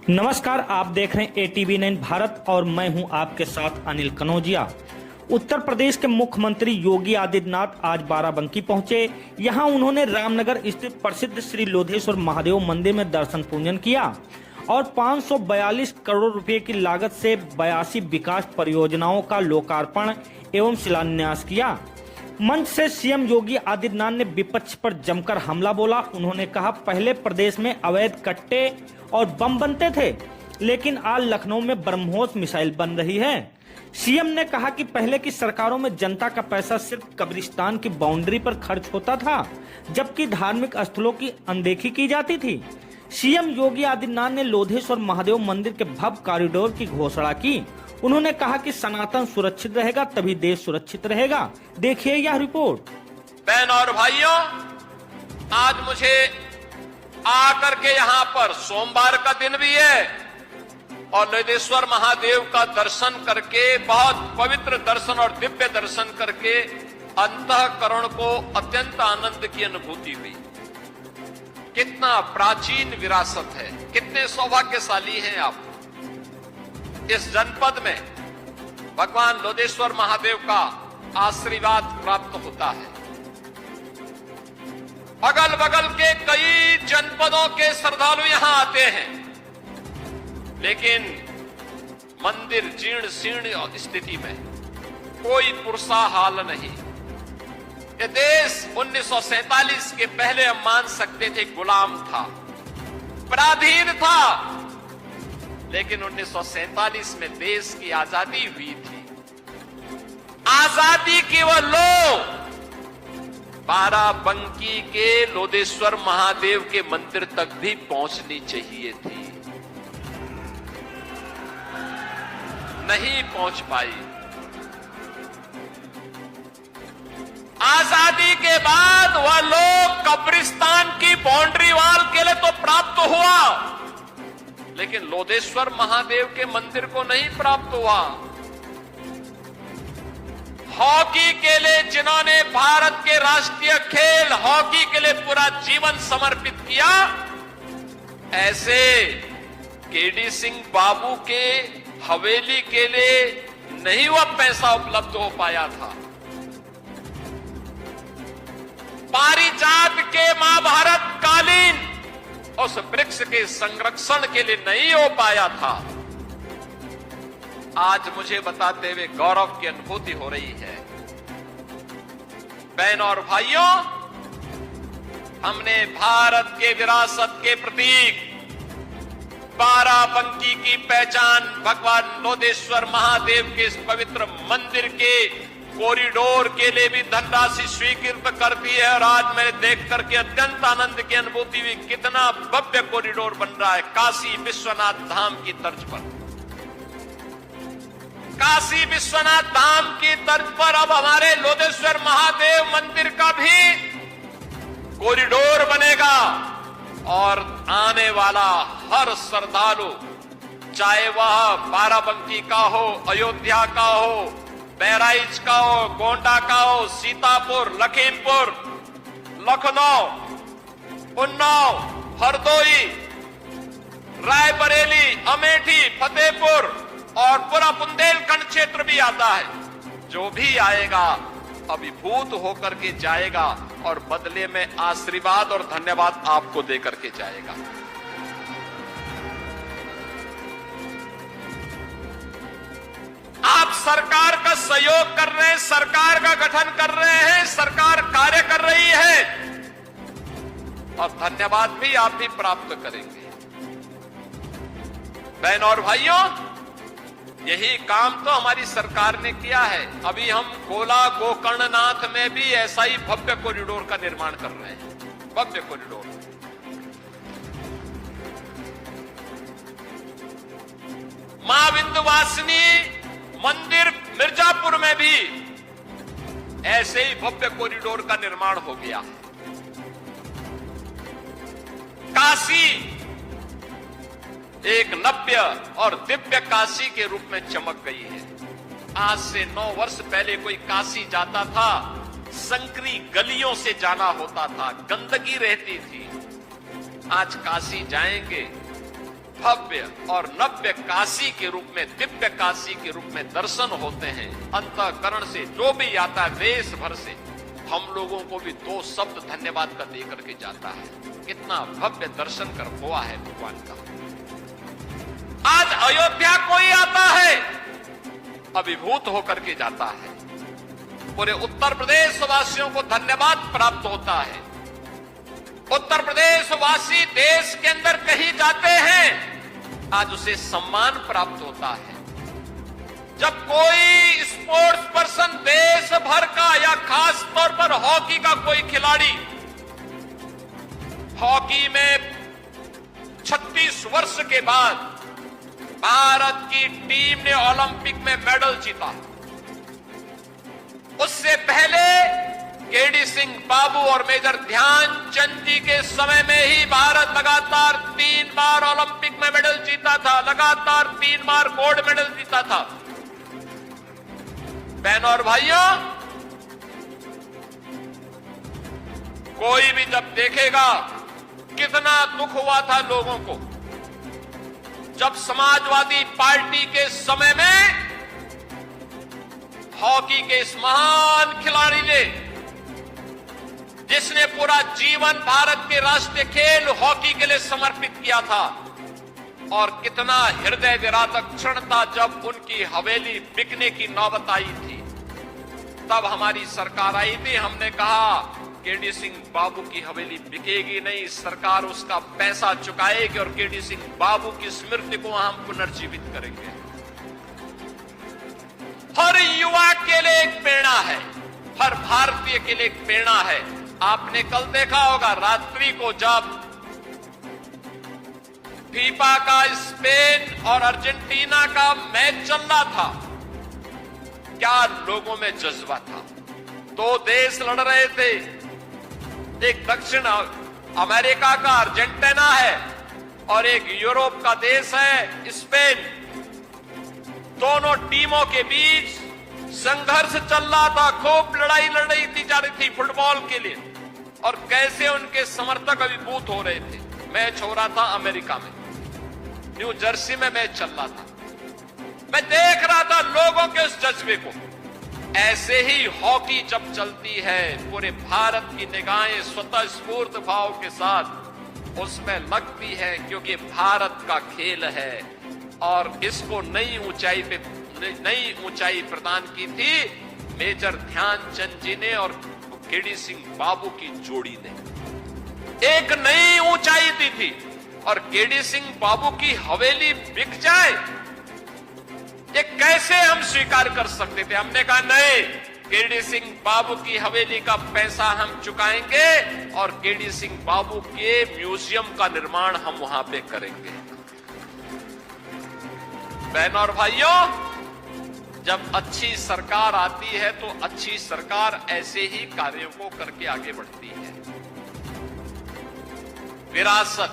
नमस्कार, आप देख रहे हैं एटीवी 9 भारत और मैं हूं आपके साथ अनिल कनौजिया। उत्तर प्रदेश के मुख्यमंत्री योगी आदित्यनाथ आज बाराबंकी पहुंचे। यहां उन्होंने रामनगर स्थित प्रसिद्ध श्री लोधेश्वर महादेव मंदिर में दर्शन पूजन किया और 542 करोड़ रुपए की लागत से 82 विकास परियोजनाओं का लोकार्पण एवं शिलान्यास किया। मंच से सीएम योगी आदित्यनाथ ने विपक्ष पर जमकर हमला बोला। उन्होंने कहा, पहले प्रदेश में अवैध कट्टे और बम बनते थे, लेकिन आज लखनऊ में ब्रह्मोस मिसाइल बन रही है। सीएम ने कहा कि पहले की सरकारों में जनता का पैसा सिर्फ कब्रिस्तान की बाउंड्री पर खर्च होता था, जबकि धार्मिक स्थलों की अनदेखी की जाती थी। सीएम योगी आदित्यनाथ ने लोधेश्वर महादेव मंदिर के भव्य कॉरिडोर की घोषणा की। उन्होंने कहा कि सनातन सुरक्षित रहेगा तभी देश सुरक्षित रहेगा। देखिए यह रिपोर्ट। बहन और भाइयों, आज मुझे आकर के यहाँ पर सोमवार का दिन भी है और लोधेश्वर महादेव का दर्शन करके, बहुत पवित्र दर्शन और दिव्य दर्शन करके अंतःकरण को अत्यंत आनंद की अनुभूति हुई। कितना प्राचीन विरासत है, कितने सौभाग्यशाली हैं आप। इस जनपद में भगवान लोधेश्वर महादेव का आशीर्वाद प्राप्त होता है। अगल बगल के कई जनपदों के श्रद्धालु यहां आते हैं, लेकिन मंदिर जीर्ण शीर्ण स्थिति में, कोई पुरसा हाल नहीं। ये देश 1947 के पहले हम मान सकते थे गुलाम था, पराधीन था, लेकिन 1947 में देश की आजादी हुई थी। आजादी की वो लो बाराबंकी के लोधेश्वर महादेव के मंदिर तक भी पहुंचनी चाहिए थी, नहीं पहुंच पाई। आजादी के बाद वह लोग कब्रिस्तान की बाउंड्री वाल के लिए तो प्राप्त हुआ, लेकिन लोधेश्वर महादेव के मंदिर को नहीं प्राप्त हुआ। हॉकी के लिए जिन्होंने भारत के राष्ट्रीय खेल हॉकी के लिए पूरा जीवन समर्पित किया, ऐसे केडी सिंह बाबू के हवेली के लिए नहीं वह पैसा उपलब्ध हो पाया था। पारिजात के महाभारत कालीन उस वृक्ष के संरक्षण के लिए नहीं हो पाया था। आज मुझे बताते हुए गौरव की अनुभूति हो रही है। बहन और भाइयों, हमने भारत के विरासत के प्रतीक बाराबंकी की पहचान भगवान लोधेश्वर महादेव के इस पवित्र मंदिर के कॉरिडोर के लिए भी धनराशि स्वीकृत कर दी है। और आज मैंने देख करके अत्यंत आनंद की अनुभूति हुई। कितना भव्य कॉरिडोर बन रहा है काशी विश्वनाथ धाम की तर्ज पर। काशी विश्वनाथ धाम की तर्ज पर अब हमारे लोधेश्वर महादेव मंदिर का भी कॉरिडोर बनेगा और आने वाला हर श्रद्धालु, चाहे वह बाराबंकी का हो, अयोध्या का हो, बहराइच का हो, गोंडा का हो, सीतापुर, लखीमपुर, लखनऊ, उन्नाव, हरदोई, रायबरेली, अमेठी, फतेहपुर और पूरा बुंदेलखंड क्षेत्र भी आता है। जो भी आएगा अभिभूत होकर के जाएगा और बदले में आशीर्वाद और धन्यवाद आपको देकर के जाएगा। आप सरकार का सहयोग कर रहे हैं, सरकार का गठन कर रहे हैं, सरकार कार्य कर रही है और धन्यवाद भी आप भी प्राप्त करेंगे। बहन और भाइयों, यही काम तो हमारी सरकार ने किया है। अभी हम गोला गोकर्णनाथ में भी ऐसा ही भव्य कॉरिडोर का निर्माण कर रहे हैं। भव्य कॉरिडोर। मां विंध्यवासिनी मंदिर मिर्जापुर में भी ऐसे ही भव्य कॉरिडोर का निर्माण हो गया। काशी एक नव्य और दिव्य काशी के रूप में चमक गई है। आज से 9 वर्ष पहले कोई काशी जाता था, संकरी गलियों से जाना होता था, गंदगी रहती थी। आज काशी जाएंगे भव्य और नव्य काशी के रूप में, दिव्य काशी के रूप में दर्शन होते हैं। अंतःकरण से जो भी आता है देश भर से, हम लोगों को भी 2 शब्द धन्यवाद का दे करके जाता है। कितना भव्य दर्शन कर हुआ है भगवान का। आज अयोध्या कोई आता है, अभिभूत होकर के जाता है। पूरे उत्तर प्रदेश वासियों को धन्यवाद प्राप्त होता है। उत्तर प्रदेश वासी देश के अंदर कहीं जाते हैं, आज उसे सम्मान प्राप्त होता है। जब कोई स्पोर्ट्स पर्सन देश भर का या खास तौर पर हॉकी का कोई खिलाड़ी, हॉकी में 36 वर्ष के बाद भारत की टीम ने ओलंपिक में मेडल जीता। उससे पहले केडी सिंह बाबू और मेजर ध्यानचंद जी के समय में ही भारत लगातार 3 बार ओलंपिक में मेडल जीता था, लगातार 3 बार गोल्ड मेडल जीता था। बहनों और भाइयों, कोई भी जब देखेगा कितना दुख हुआ था लोगों को जब समाजवादी पार्टी के समय में हॉकी के इस महान खिलाड़ी ने, जिसने पूरा जीवन भारत के राष्ट्रीय खेल हॉकी के लिए समर्पित किया था, और कितना हृदय विदारक क्षण था जब उनकी हवेली बिकने की नौबत आई थी। तब हमारी सरकार आई थी, हमने कहा केडी सिंह बाबू की हवेली बिकेगी नहीं, सरकार उसका पैसा चुकाएगी और केडी सिंह बाबू की स्मृति को हम पुनर्जीवित करेंगे। हर युवा के लिए एक प्रेरणा है, हर भारतीय के लिए एक प्रेरणा है। आपने कल देखा होगा रात्रि को जब फीफा का स्पेन और अर्जेंटीना का मैच चल रहा था, क्या लोगों में जज्बा था। 2 देश लड़ रहे थे, एक दक्षिण अमेरिका का अर्जेंटीना है और एक यूरोप का देश है स्पेन। दोनों टीमों के बीच संघर्ष चल रहा था, खूब लड़ाई लड़ी थी जा रही थी फुटबॉल के लिए, और कैसे उनके समर्थक अभिभूत हो रहे थे। मैच हो रहा था अमेरिका में, न्यू जर्सी में मैच चल रहा था। मैं देख रहा था लोगों के उस जज्बे को। ऐसे ही हॉकी जब चलती है, पूरे भारत की निगाहें स्वतः स्फूर्त भाव के साथ उसमें लगती है, क्योंकि भारत का खेल है और इसको नई ऊंचाई प्रदान की थी मेजर ध्यानचंद जी ने और केडी सिंह बाबू की जोड़ी ने। एक नई ऊंचाई दी थी, और केडी सिंह बाबू की हवेली बिक जाए, ये कैसे हम स्वीकार कर सकते थे। हमने कहा नहीं, केडी सिंह बाबू की हवेली का पैसा हम चुकाएंगे और केडी सिंह बाबू के म्यूजियम का निर्माण हम वहां पे करेंगे। बहनों और भाइयों, जब अच्छी सरकार आती है तो अच्छी सरकार ऐसे ही कार्यों को करके आगे बढ़ती है। विरासत,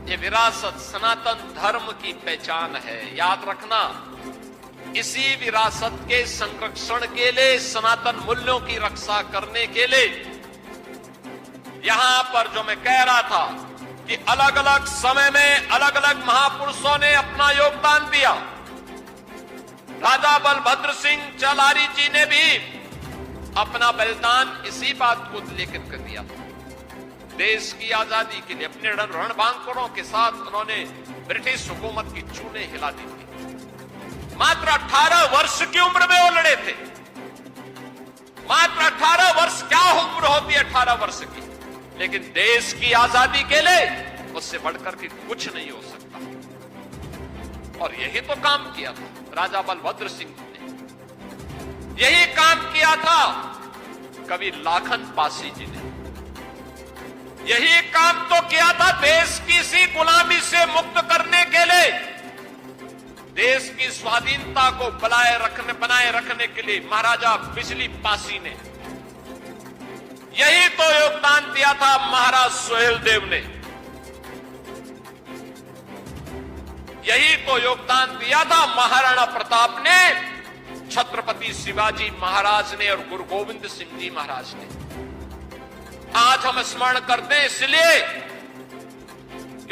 ये विरासत सनातन धर्म की पहचान है, याद रखना। इसी विरासत के संरक्षण के लिए, सनातन मूल्यों की रक्षा करने के लिए, यहां पर जो मैं कह रहा था कि अलग अलग समय में अलग अलग महापुरुषों ने अपना योगदान दिया। राजा बलभद्र सिंह चलारी जी ने भी अपना बलिदान इसी बात को लेकर कर दिया था। देश की आजादी के लिए अपने रणबांकुरों के साथ उन्होंने ब्रिटिश हुकूमत की चूने हिला दी थी। मात्र 18 वर्ष की उम्र में वो लड़े थे। मात्र 18 वर्ष, क्या उम्र होती है 18 वर्ष की, लेकिन देश की आजादी के लिए उससे बढ़कर के कुछ नहीं हो सकता। और यही तो काम किया था राजा बलभद्र सिंह ने, यही काम किया था कवि लाखन पासी जी ने, यही काम तो किया था देश की इसी गुलामी से मुक्त करने के लिए, देश की स्वाधीनता को बनाए रखने के लिए महाराजा बिजली पासी ने। यही तो योगदान दिया था महाराज सोहेलदेव ने, यही तो योगदान दिया था महाराणा प्रताप ने, छत्रपति शिवाजी महाराज ने और गुरु गोविंद सिंह जी महाराज ने। आज हम स्मरण करते हैं इसलिए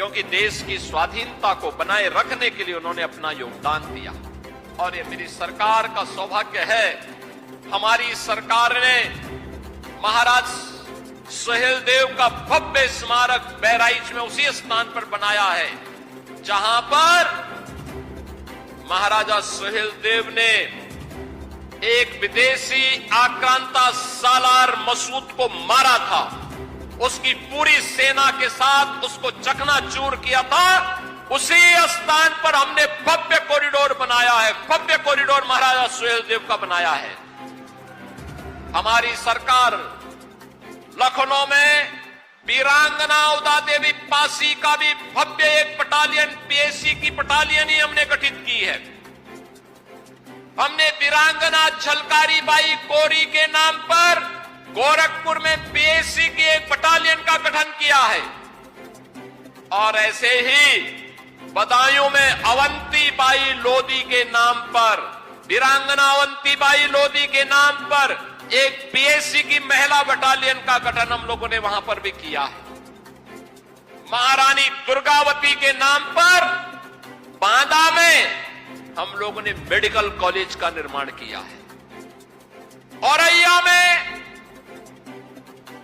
क्योंकि देश की स्वाधीनता को बनाए रखने के लिए उन्होंने अपना योगदान दिया। और ये मेरी सरकार का सौभाग्य है, हमारी सरकार ने महाराज सुहेलदेव का भव्य स्मारक बहराइच में उसी स्थान पर बनाया है जहां पर महाराजा सुहेलदेव ने एक विदेशी आक्रांता सालार मसूद को मारा था। उसकी पूरी सेना के साथ उसको चकनाचूर किया था। उसी स्थान पर हमने भव्य कॉरिडोर बनाया है, भव्य कॉरिडोर महाराजा सुहेलदेव का बनाया है। हमारी सरकार लखनऊ में वीरांगना उदा देवी पासी का भी भव्य एक बटालियन, पीएसी की बटालियन ही हमने गठित की है। हमने वीरांगना झलकारी बाई कोरी के नाम पर गोरखपुर में पीएसी की एक बटालियन का गठन किया है। और ऐसे ही बदायूं में अवंती बाई लोधी के नाम पर, वीरांगना अवंती बाई लोधी के नाम पर एक पीएसी की महिला बटालियन का गठन हम लोगों ने वहां पर भी किया है। महारानी दुर्गावती के नाम पर बांदा में हम लोगों ने मेडिकल कॉलेज का निर्माण किया है। औरैया में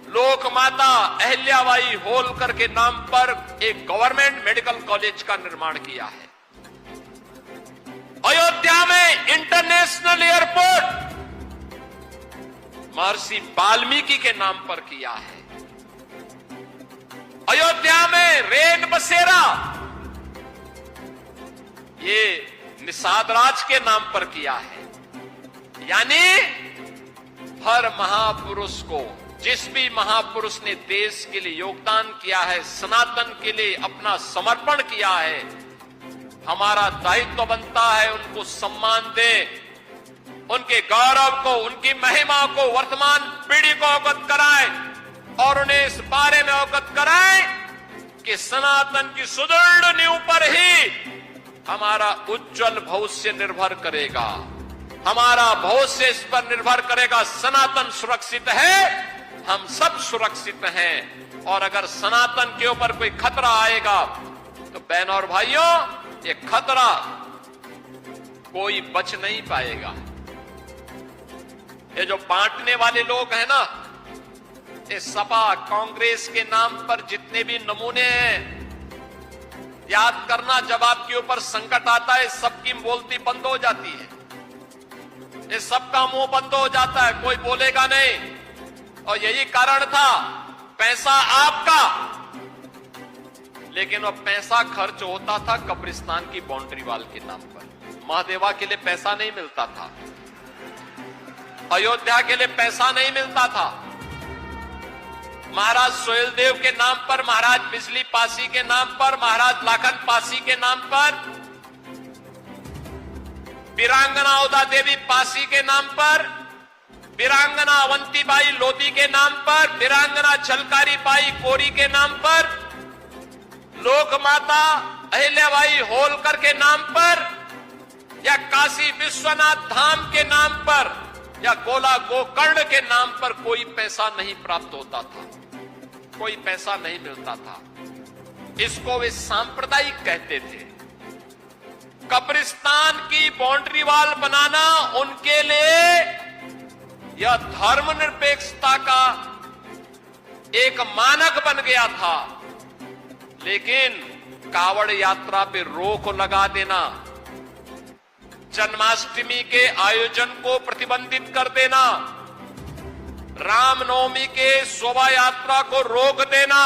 लोकमाता अहिल्याबाई होलकर के नाम पर एक गवर्नमेंट मेडिकल कॉलेज का निर्माण किया है। अयोध्या में इंटरनेशनल एयरपोर्ट महर्षि वाल्मीकि के नाम पर किया है। अयोध्या में रेन बसेरा ये निषाद राज के नाम पर किया है। यानी हर महापुरुष को, जिस भी महापुरुष ने देश के लिए योगदान किया है, सनातन के लिए अपना समर्पण किया है, हमारा दायित्व बनता है उनको सम्मान दें, उनके गौरव को, उनकी महिमा को वर्तमान पीढ़ी को अवगत कराएं और उन्हें इस बारे में अवगत कराएं कि सनातन की सुदृढ़ नींव पर ही हमारा उज्जवल भविष्य निर्भर करेगा। हमारा भविष्य इस पर निर्भर करेगा। सनातन सुरक्षित है, हम सब सुरक्षित हैं। और अगर सनातन के ऊपर कोई खतरा आएगा तो बहनों और भाइयों, ये खतरा कोई बच नहीं पाएगा। ये जो बांटने वाले लोग हैं ना, ये सपा कांग्रेस के नाम पर जितने भी नमूने हैं, याद करना जब आपके ऊपर संकट आता है सबकी बोलती बंद हो जाती है, ये सबका मुंह बंद हो जाता है, कोई बोलेगा नहीं। और यही कारण था, पैसा आपका, लेकिन वो पैसा खर्च होता था कब्रिस्तान की बाउंड्री वाल के नाम पर। महादेवा के लिए पैसा नहीं मिलता था, अयोध्या के लिए पैसा नहीं मिलता था। महाराज सुहेलदेव के नाम पर, महाराज बिजली पासी के नाम पर, महाराज लाखन पासी के नाम पर, वीरांगना उदा देवी पासी के नाम पर, वीरांगना अवंतीबाई लोधी के नाम पर, वीरांगना झलकारी बाई कोरी के नाम पर, लोकमाता अहिल्याबाई होलकर के नाम पर, या काशी विश्वनाथ धाम के नाम पर, या गोला गोकर्ण के नाम पर कोई पैसा नहीं प्राप्त होता था, कोई पैसा नहीं मिलता था। इसको वे सांप्रदायिक कहते थे। कब्रिस्तान की बाउंड्री वाल बनाना उनके लिए यह धर्मनिरपेक्षता का एक मानक बन गया था। लेकिन कावड़ यात्रा पे रोक लगा देना, जन्माष्टमी के आयोजन को प्रतिबंधित कर देना, रामनवमी के शोभा यात्रा को रोक देना,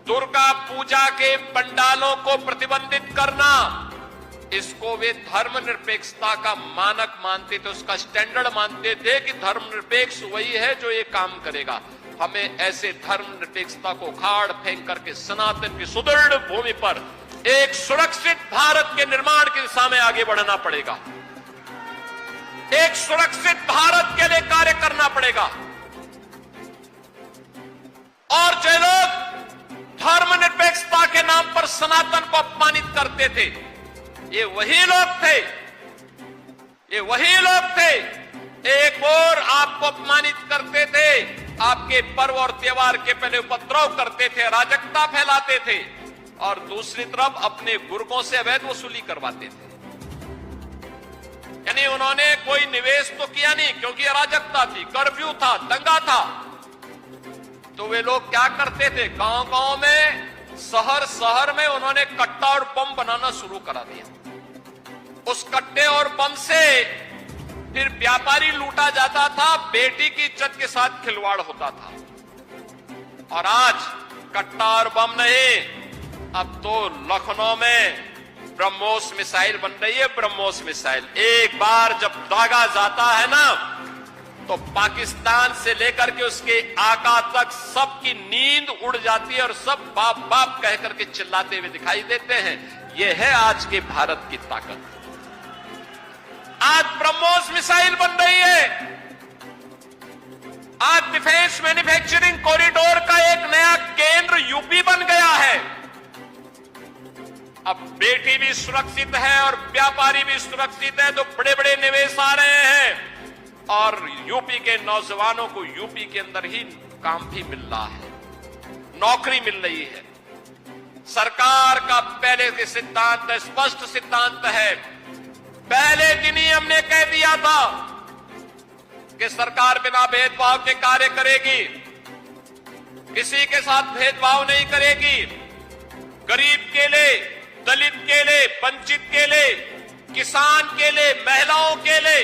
दुर्गा पूजा के पंडालों को प्रतिबंधित करना, इसको वे धर्मनिरपेक्षता का मानक मानते थे, उसका स्टैंडर्ड मानते थे कि धर्मनिरपेक्ष वही है जो ये काम करेगा। हमें ऐसे धर्मनिरपेक्षता को उखाड़ फेंक करके सनातन की सुदृढ़ भूमि पर एक सुरक्षित भारत के निर्माण की दिशा में आगे बढ़ना पड़ेगा। एक सुरक्षित भारत के लिए कार्य करना पड़ेगा। और जो लोग धर्मनिरपेक्षता के नाम पर सनातन को अपमानित करते थे, ये वही लोग थे, ये वही लोग थे। एक और आपको अपमानित करते थे, आपके पर्व और त्योहार के पहले उपद्रव करते थे, अराजकता फैलाते थे। और दूसरी तरफ अपने बुर्गों से अवैध वसूली करवाते थे। यानी उन्होंने कोई निवेश तो किया नहीं, क्योंकि अराजकता थी, कर्फ्यू था, दंगा था। तो वे लोग क्या करते थे, गांव-गांव में, शहर में उन्होंने कट्टा और बम बनाना शुरू करा दिया। उस कट्टे और बम से फिर व्यापारी लूटा जाता था, बेटी की इज्जत के साथ खिलवाड़ होता था। और आज कट्टा और बम नहीं, अब तो लखनऊ में ब्रह्मोस मिसाइल बन रही है। ब्रह्मोस मिसाइल एक बार जब दागा जाता है ना, तो पाकिस्तान से लेकर के उसके आका तक सबकी नींद उड़ जाती है और सब बाप बाप कह करके चिल्लाते हुए दिखाई देते हैं। यह है आज के भारत की ताकत। आज ब्रह्मोस मिसाइल बन रही है। आज डिफेंस मैन्युफैक्चरिंग कॉरिडोर का एक नया केंद्र यूपी बन गया है। अब बेटी भी सुरक्षित है और व्यापारी भी सुरक्षित है, तो बड़े बड़े निवेश आ रहे हैं और यूपी के नौजवानों को यूपी के अंदर ही काम भी मिल रहा है, नौकरी मिल रही है। सरकार का पहले के सिद्धांत, स्पष्ट सिद्धांत है। पहले दिन ही हमने कह दिया था कि सरकार बिना भेदभाव के कार्य करेगी, किसी के साथ भेदभाव नहीं करेगी। गरीब के लिए, दलित के लिए, वंचित के लिए, किसान के लिए, महिलाओं के लिए,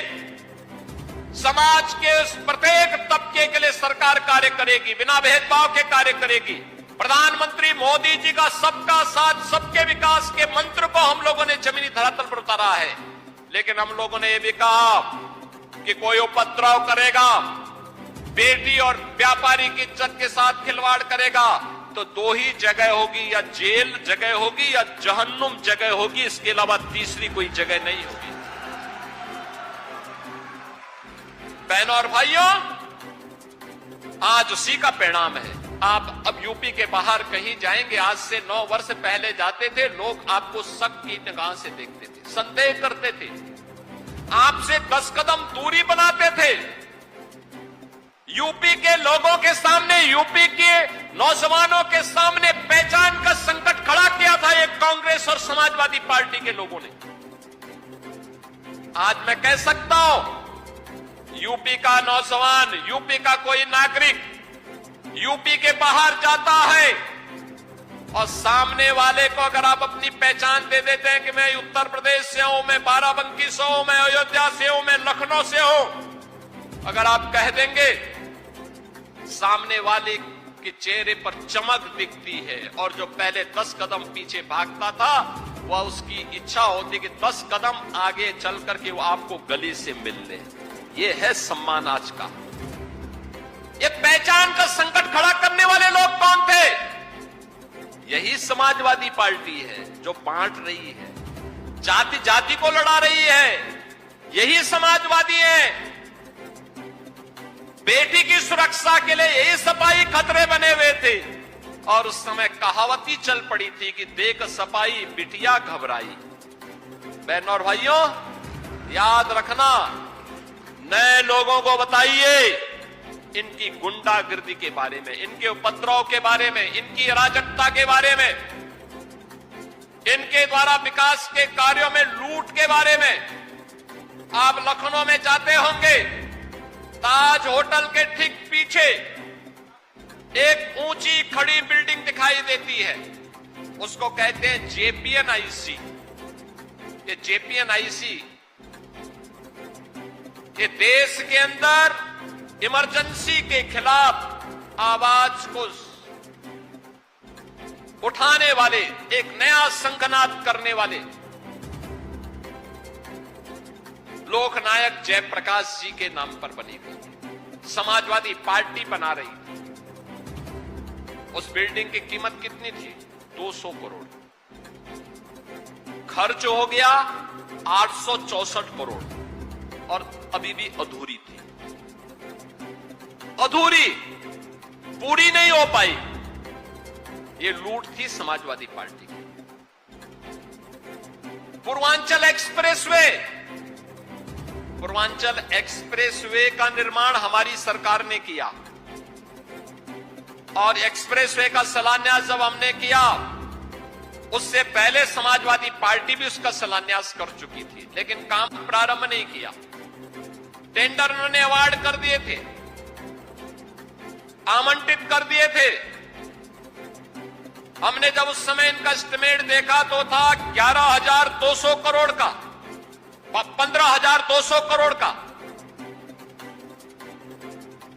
समाज के उस प्रत्येक तबके के लिए सरकार कार्य करेगी, बिना भेदभाव के कार्य करेगी। प्रधानमंत्री मोदी जी का सबका साथ, सबके विकास के मंत्र को हम लोगों ने जमीनी धरातल पर उतारा है। लेकिन हम लोगों ने यह भी कहा कि कोई उपद्रव करेगा, बेटी और व्यापारी की इज्जत के साथ खिलवाड़ करेगा, तो दो ही जगह होगी, या जेल जगह होगी या जहन्नुम जगह होगी। इसके अलावा तीसरी कोई जगह नहीं होगी। बहनों और भाइयों, आज उसी का परिणाम है। आप अब यूपी के बाहर कहीं जाएंगे, आज से 9 वर्ष पहले जाते थे, लोग आपको शक की निगाह से देखते थे, संदेह करते थे, आपसे 10 कदम दूरी बनाते थे। यूपी के लोगों के सामने, यूपी के नौजवानों के सामने पहचान का संकट खड़ा किया था एक कांग्रेस और समाजवादी पार्टी के लोगों ने। आज मैं कह सकता हूं, यूपी का नौजवान, यूपी का कोई नागरिक यूपी के बाहर जाता है और सामने वाले को अगर आप अपनी पहचान दे देते हैं कि मैं उत्तर प्रदेश से हूं, मैं बाराबंकी से हूं, मैं अयोध्या से हूं, मैं लखनऊ से हूं, अगर आप कह देंगे, सामने वाले के चेहरे पर चमक दिखती है। और जो पहले 10 कदम पीछे भागता था, वह उसकी इच्छा होती कि 10 कदम आगे चल करके वो आपको गली से मिल ले। ये है सम्मान आज का। ये पहचान का संकट खड़ा करने वाले लोग कौन थे? यही समाजवादी पार्टी है जो बांट रही है, जाति जाति को लड़ा रही है। यही समाजवादी है। बेटी की सुरक्षा के लिए यही सपाई खतरे बने हुए थे और उस समय कहावत ही चल पड़ी थी कि देख सपाई बिटिया घबराई। बहनों और भाइयों, याद रखना, नए लोगों को बताइए इनकी गुंडागिर्दी के बारे में, इनके उपद्रव के बारे में, इनकी अराजकता के बारे में, इनके द्वारा विकास के कार्यों में लूट के बारे में। आप लखनऊ में जाते होंगे, ताज होटल के ठीक पीछे एक ऊंची खड़ी बिल्डिंग दिखाई देती है, उसको कहते हैं जेपीएनआईसी। ये जेपीएनआईसी ये देश के अंदर इमरजेंसी के खिलाफ आवाज को उठाने वाले, एक नया संघनाद करने वाले लोकनायक जयप्रकाश जी के नाम पर बनी हुई समाजवादी पार्टी बना रही थी। उस बिल्डिंग की कीमत कितनी थी? 200 करोड़। खर्च हो गया 864 करोड़ और अभी भी अधूरी थी, अधूरी, पूरी नहीं हो पाई। ये लूट थी समाजवादी पार्टी की। पूर्वांचल एक्सप्रेसवे, पूर्वांचल एक्सप्रेसवे का निर्माण हमारी सरकार ने किया और एक्सप्रेसवे का शिलान्यास जब हमने किया उससे पहले समाजवादी पार्टी भी उसका शिलान्यास कर चुकी थी, लेकिन काम प्रारंभ नहीं किया। टेंडर उन्होंने अवार्ड कर दिए थे, आवंटित कर दिए थे। हमने जब उस समय इनका एस्टिमेट देखा तो था 11,200 करोड़ का, 15,200 करोड़ का।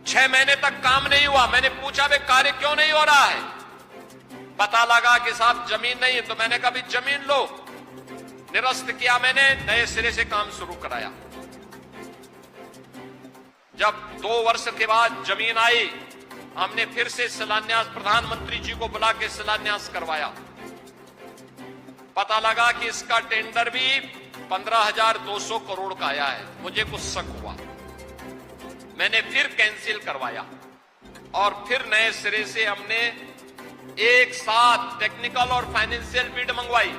6 महीने तक काम नहीं हुआ। मैंने पूछा वे कार्य क्यों नहीं हो रहा है? पता लगा कि साहब जमीन नहीं है। तो मैंने कहा भी जमीन लो। निरस्त किया, मैंने नए सिरे से काम शुरू कराया। जब 2 वर्ष के बाद जमीन आई, हमने फिर से शिलान्यास प्रधानमंत्री जी को बुला के शिलान्यास करवाया। पता लगा कि इसका टेंडर भी 15,200 करोड़ का आया है। मुझे कुछ शक हुआ, मैंने फिर कैंसिल करवाया और फिर नए सिरे से हमने एक साथ टेक्निकल और फाइनेंशियल बिड मंगवाई।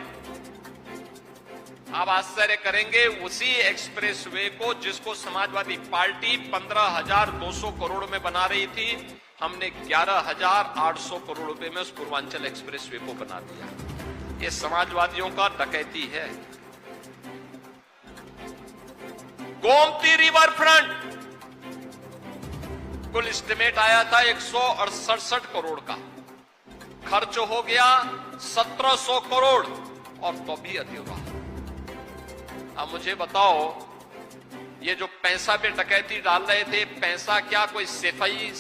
आप आश्चर्य करेंगे, उसी एक्सप्रेसवे को जिसको समाजवादी पार्टी 15,200 करोड़ में बना रही थी, हमने 11,800 करोड़ रुपए में उस पूर्वांचल एक्सप्रेसवे को बना दिया। ये समाजवादियों का डकैती है। गोमती रिवर फ्रंट कुल एस्टिमेट आया था 168 करोड़ का, खर्च हो गया 1700 करोड़ और तो भी अधूरा। अब मुझे बताओ, ये जो पैसा पे डकैती डाल रहे थे, पैसा क्या कोई सिपाही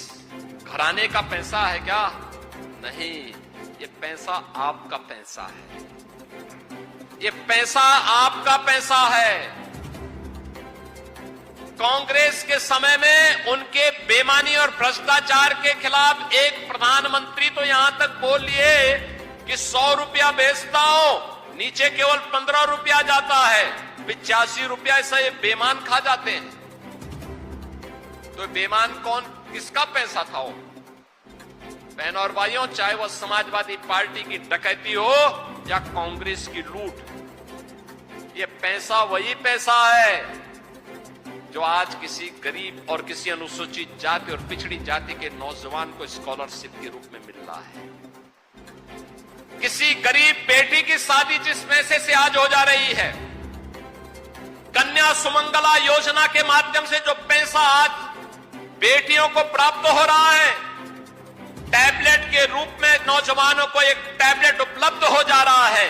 घराने का पैसा है क्या? नहीं, ये पैसा आपका पैसा है। ये पैसा आपका पैसा है। कांग्रेस के समय में उनके बेईमानी और भ्रष्टाचार के खिलाफ एक प्रधानमंत्री तो यहां तक बोल लिए कि 100 रुपया बेचता हूं, नीचे केवल 15 रुपया जाता है। 85 रुपया ऐसा ये बेईमान खा जाते हैं। तो बेईमान कौन, किसका पैसा था वो? बहनों और भाइयों, चाहे वह समाजवादी पार्टी की डकैती हो या कांग्रेस की लूट, ये पैसा वही पैसा है जो आज किसी गरीब और किसी अनुसूचित जाति और पिछड़ी जाति के नौजवान को स्कॉलरशिप के रूप में मिल रहा है। किसी गरीब बेटी की शादी जिस पैसे से आज हो जा रही है, कन्या सुमंगला योजना के माध्यम से जो पैसा आज बेटियों को प्राप्त हो रहा है, टैबलेट के रूप में नौजवानों को एक टैबलेट उपलब्ध हो जा रहा है,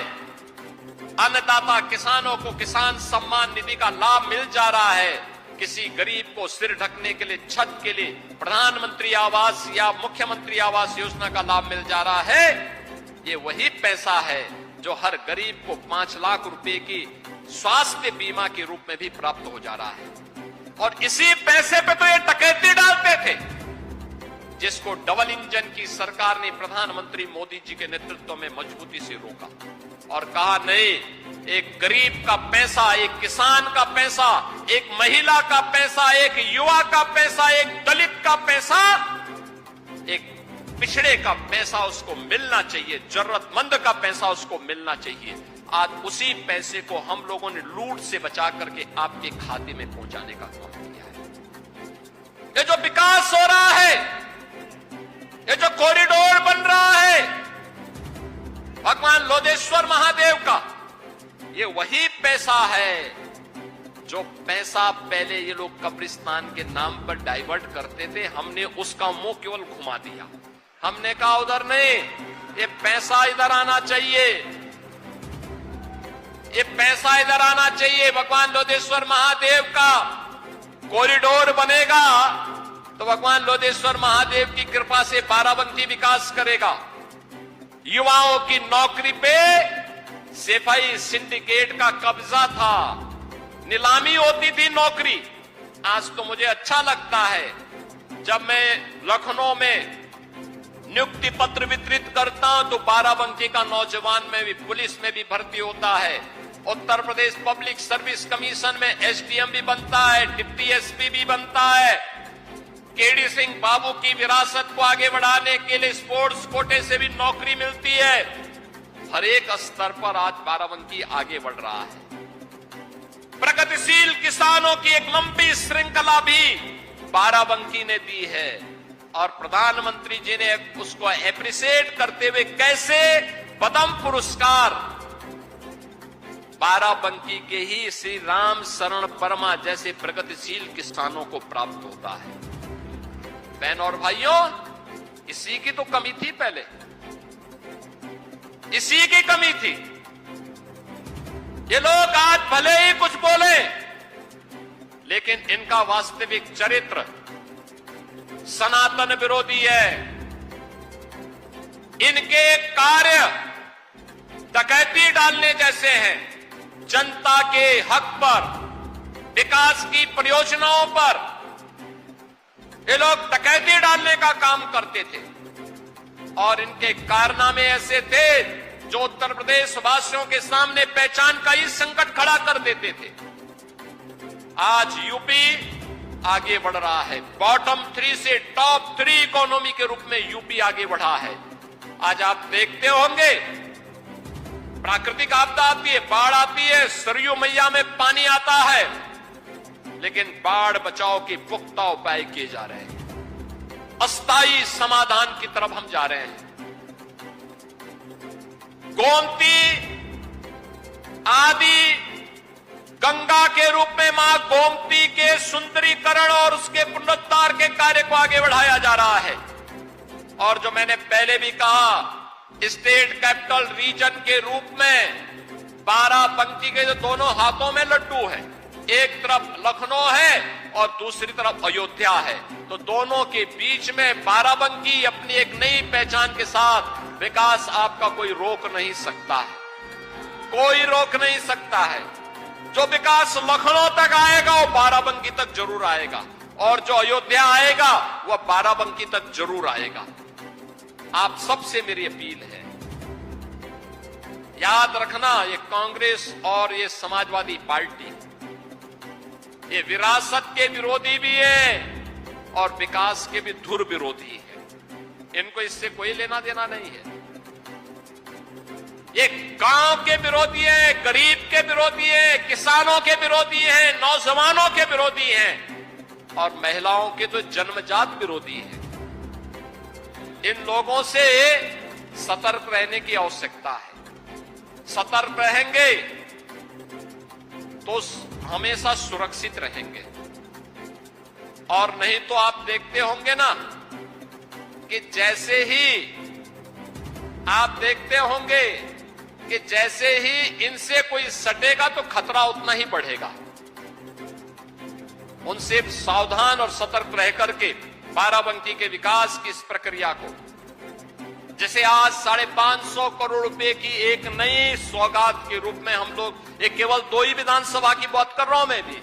अन्नदाता किसानों को किसान सम्मान निधि का लाभ मिल जा रहा है, किसी गरीब को सिर ढकने के लिए, छत के लिए प्रधानमंत्री आवास या मुख्यमंत्री आवास योजना का लाभ मिल जा रहा है। ये वही पैसा है जो हर गरीब को 5 लाख रुपए की स्वास्थ्य बीमा के रूप में भी प्राप्त हो जा रहा है। और इसी पैसे पे तो ये डकैती डालते थे, जिसको डबल इंजन की सरकार ने प्रधानमंत्री मोदी जी के नेतृत्व में मजबूती से रोका और कहा नहीं, एक गरीब का पैसा, एक किसान का पैसा, एक महिला का पैसा, एक युवा का पैसा, एक दलित का पैसा, एक पिछड़े का पैसा उसको मिलना चाहिए, जरूरतमंद का पैसा उसको मिलना चाहिए। आज उसी पैसे को हम लोगों ने लूट से बचा करके आपके खाते में पहुंचाने का काम किया है। ये जो विकास हो रहा है, ये जो कॉरिडोर बन रहा है भगवान लोधेश्वर महादेव का, ये वही पैसा है जो पैसा पहले ये लोग कब्रिस्तान के नाम पर डाइवर्ट करते थे। हमने उसका मुंह केवल घुमा दिया। हमने कहा उधर नहीं, ये पैसा इधर आना चाहिए, ये पैसा इधर आना चाहिए। भगवान लोधेश्वर महादेव का कॉरिडोर बनेगा तो भगवान लोधेश्वर महादेव की कृपा से बाराबंकी विकास करेगा। युवाओं की नौकरी पे सिपाही सिंडिकेट का कब्जा था, नीलामी होती थी नौकरी। आज तो मुझे अच्छा लगता है जब मैं लखनऊ में नियुक्ति पत्र वितरित करता हूं तो बाराबंकी का नौजवान में भी, पुलिस में भी भर्ती होता है। Uttar Pradesh public service commission में एसडीएम भी बनता है, डिप्टी एसपी भी बनता है। केडी सिंह बाबू की विरासत को आगे बढ़ाने के लिए स्पोर्ट्स कोटे से भी नौकरी मिलती है। हर एक स्तर पर आज बाराबंकी आगे बढ़ रहा है। प्रगतिशील किसानों की एक लंबी श्रृंखला भी बाराबंकी ने दी है और प्रधानमंत्री जी ने उसको एप्रिशिएट करते हुए कैसे पद्म पुरस्कार बाराबंकी के ही श्री राम शरण परमा जैसे प्रगतिशील किसानों को प्राप्त होता है। बहन और भाइयों, इसी की तो कमी थी पहले, इसी की कमी थी। ये लोग आज भले ही कुछ बोले, लेकिन इनका वास्तविक चरित्र सनातन विरोधी है। इनके कार्य डकैती डालने जैसे हैं। जनता के हक पर, विकास की परियोजनाओं पर ये लोग डकैती डालने का काम करते थे और इनके कारनामे ऐसे थे जो उत्तर प्रदेश वासियों के सामने पहचान का ही संकट खड़ा कर देते थे। आज यूपी आगे बढ़ रहा है। बॉटम 3 से टॉप 3 इकोनॉमी के रूप में यूपी आगे बढ़ा है। आज आप देखते होंगे, प्राकृतिक आपदा आती है, बाढ़ आती है, सरयू मैया में पानी आता है, लेकिन बाढ़ बचाव के पुख्ता उपाय किए जा रहे हैं। अस्थायी समाधान की तरफ हम जा रहे हैं। गोमती आदि गंगा के रूप में मां गोमती के सुंदरीकरण और उसके पुनरुद्धार के कार्य को आगे बढ़ाया जा रहा है। और जो मैंने पहले भी कहा, स्टेट कैपिटल रीजन के रूप में बाराबंकी के जो दोनों हाथों में लड्डू है, एक तरफ लखनऊ है और दूसरी तरफ अयोध्या है, तो दोनों के बीच में बाराबंकी अपनी एक नई पहचान के साथ विकास आपका कोई रोक नहीं सकता है, कोई रोक नहीं सकता है। जो विकास लखनऊ तक आएगा वो बाराबंकी तक जरूर आएगा, और जो अयोध्या आएगा वह बाराबंकी तक जरूर आएगा। आप सबसे मेरी अपील है, याद रखना, ये कांग्रेस और ये समाजवादी पार्टी ये विरासत के विरोधी भी है और विकास के भी धुर विरोधी है। इनको इससे कोई लेना देना नहीं है। ये गांव के विरोधी है, गरीब के विरोधी है, किसानों के विरोधी है, नौजवानों के विरोधी हैं और महिलाओं के तो जन्मजात विरोधी हैं। इन लोगों से सतर्क रहने की आवश्यकता है। सतर्क रहेंगे तो हमेशा सुरक्षित रहेंगे, और नहीं तो आप देखते होंगे ना कि जैसे ही इनसे कोई सटेगा तो खतरा उतना ही बढ़ेगा। उनसे सावधान और सतर्क रह करके बाराबंकी के विकास की इस प्रक्रिया को, जैसे आज 550 करोड़ रुपए की एक नई सौगात के रूप में हम लोग, ये केवल 2 ही विधानसभा की बात कर रहा हूं मैं भी,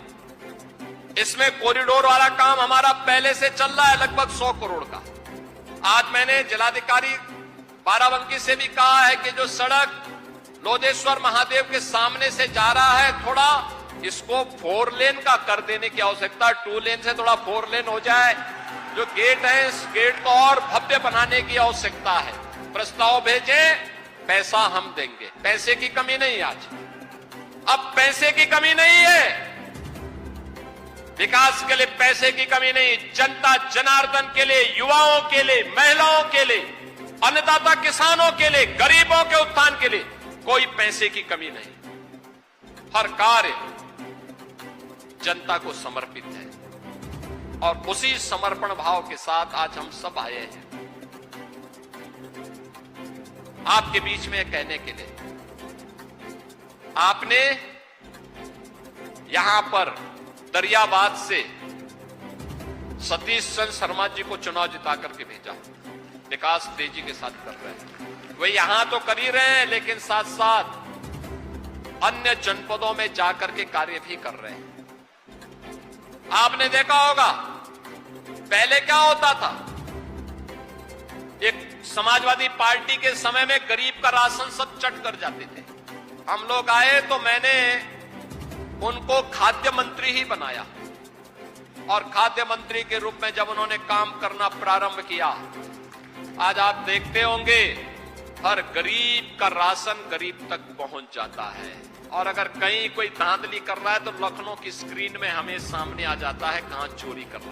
इसमें कॉरिडोर वाला काम हमारा पहले से चल रहा है लगभग 100 करोड़ का। आज मैंने जिलाधिकारी बाराबंकी से भी कहा है कि जो सड़क लोधेश्वर महादेव के सामने से जा रहा है, थोड़ा इसको 4 लेन का कर देने की आवश्यकता, 2 लेन से थोड़ा 4 लेन हो जाए। जो गेट है, इस गेट को और भव्य बनाने की आवश्यकता है। प्रस्ताव भेजें, पैसा हम देंगे, पैसे की कमी नहीं। आज अब पैसे की कमी नहीं है, विकास के लिए पैसे की कमी नहीं। जनता जनार्दन के लिए, युवाओं के लिए, महिलाओं के लिए, अन्नदाता किसानों के लिए, गरीबों के उत्थान के लिए कोई पैसे की कमी नहीं। हर कार्य जनता को समर्पित है और उसी समर्पण भाव के साथ आज हम सब आए हैं आपके बीच में कहने के लिए। आपने यहां पर दरियाबाद से सतीश चंद्र शर्मा जी को चुनाव जिता करके भेजा। विकास तेजी के साथ कर रहे हैं, वे यहां तो कर ही रहे हैं, लेकिन साथ साथ अन्य जनपदों में जाकर के कार्य भी कर रहे हैं। आपने देखा होगा पहले क्या होता था, एक समाजवादी पार्टी के समय में गरीब का राशन सब चट कर जाते थे। हम लोग आए तो मैंने उनको खाद्य मंत्री ही बनाया, और खाद्य मंत्री के रूप में जब उन्होंने काम करना प्रारंभ किया, आज आप देखते होंगे हर गरीब का राशन गरीब तक पहुंच जाता है। और अगर कहीं कोई धांधली कर रहा है तो लखनऊ की स्क्रीन में हमें सामने आ जाता है कहां चोरी कर रहा है।